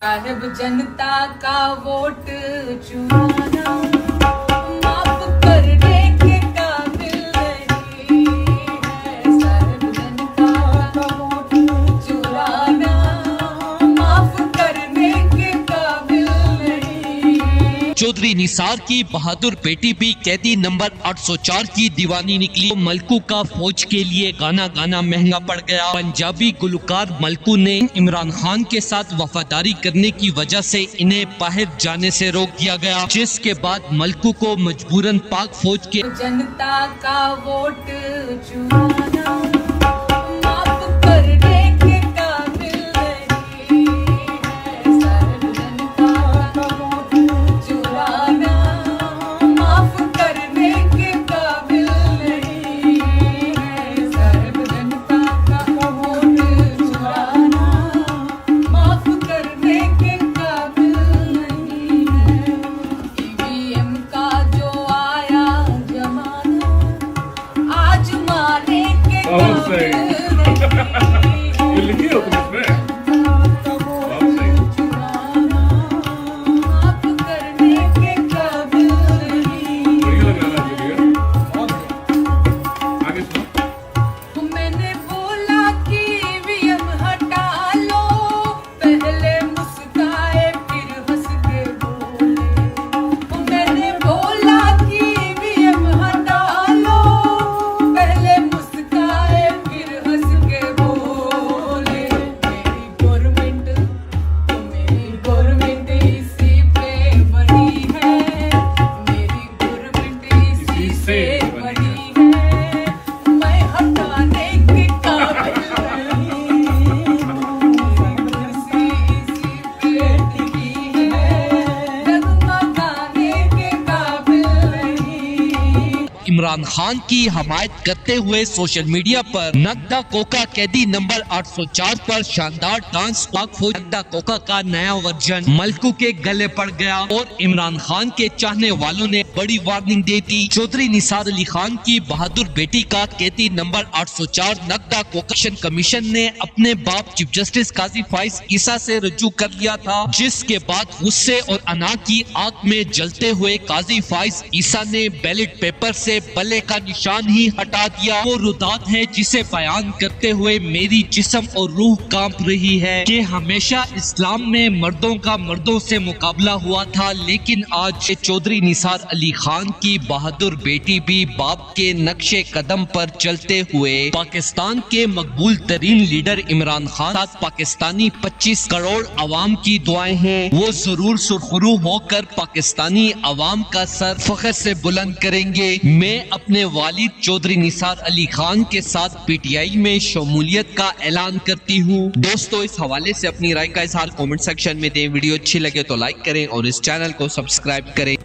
साहेब जनता का वोट चुराना माफ करने के काबिल नहीं है। साहेब जनता का वोट चुराना माफ करने के काबिल नहीं। चौधरी निसार की बहादुर बेटी भी कैदी नंबर 804 की दीवानी निकली। मलकू का फौज के लिए गाना गाना महंगा पड़ गया। पंजाबी गुलकार मलकू ने इमरान खान के साथ वफादारी करने की वजह से इन्हें बाहर जाने से रोक दिया गया, जिसके बाद मलकू को मजबूरन पाक फौज के जनता का वोट चुराना माफ करने के काबिल नहीं है। साहेब जनता का वोट चुराना माफ करने के काबिल नहीं है। साहेब जनता का वोट चुराना माफ करने के काबिल नहीं है। ईवीएम का जो आया जमाना आज माने के बहुत सही। काबिल ये लिखी हो तुम इसमें? माफ करने के काबिल नहीं। बढ़िया लग रहा है ये आगे सुनो। मैंने बोला कि ईवीएम हटा लो, पहले मुस्काए फिर हंस के बोले। मैंने बोला कि ईवीएम हटा लो, पहले मुस्काए फिर हंस के बोले। मेरी गवर्नमेंट इसी पे बनी है। मेरी गवर्नमेंट इसी से बनी है। मैं हटाने के काबिल नहीं हूँ। इसी पे टिकी है। डगमगाने के काबिल नहीं। इमरान खान की हमायत करते हुए सोशल मीडिया पर नगदा कोका कैदी नंबर 804 पर शानदार डांस। पाक फौज नगदा कोका का नया वर्जन मलकू के गले पड़ गया और इमरान खान के चाहने वालों ने बड़ी वार्निंग दे दी। चौधरी निसार अली खान की बहादुर बेटी का कैदी नंबर 804 नगदा कोका कमीशन ने अपने बाप चीफ जस्टिस काजी फाइज ईसा से रजू कर लिया था, जिसके बाद गुस्से और अना की आग में जलते हुए काजी फाइज ईसा ने बैलेट पेपर से बल्ले का निशान ही हटा दिया। वो रुदात है जिसे बयान करते हुए मेरी जिस्म और रूह कांप रही है कि हमेशा इस्लाम में मर्दों का मर्दों से मुकाबला हुआ था, लेकिन आज चौधरी निसार अली खान की बहादुर बेटी भी बाप के नक्शे कदम पर चलते हुए पाकिस्तान के मकबूल तरीन लीडर इमरान खान साथ पाकिस्तानी 25 करोड़ अवाम की दुआएं हैं। वो जरूर सुरखरू होकर पाकिस्तानी अवाम का सर फख्र से बुलंद करेंगे। मैं अपने वालिद चौधरी निसार अली खान के साथ पीटीआई में शमूलियत का ऐलान करती हूँ। दोस्तों, इस हवाले से अपनी राय का इजहार कमेंट सेक्शन में दें। वीडियो अच्छी लगे तो लाइक करें और इस चैनल को सब्सक्राइब करें।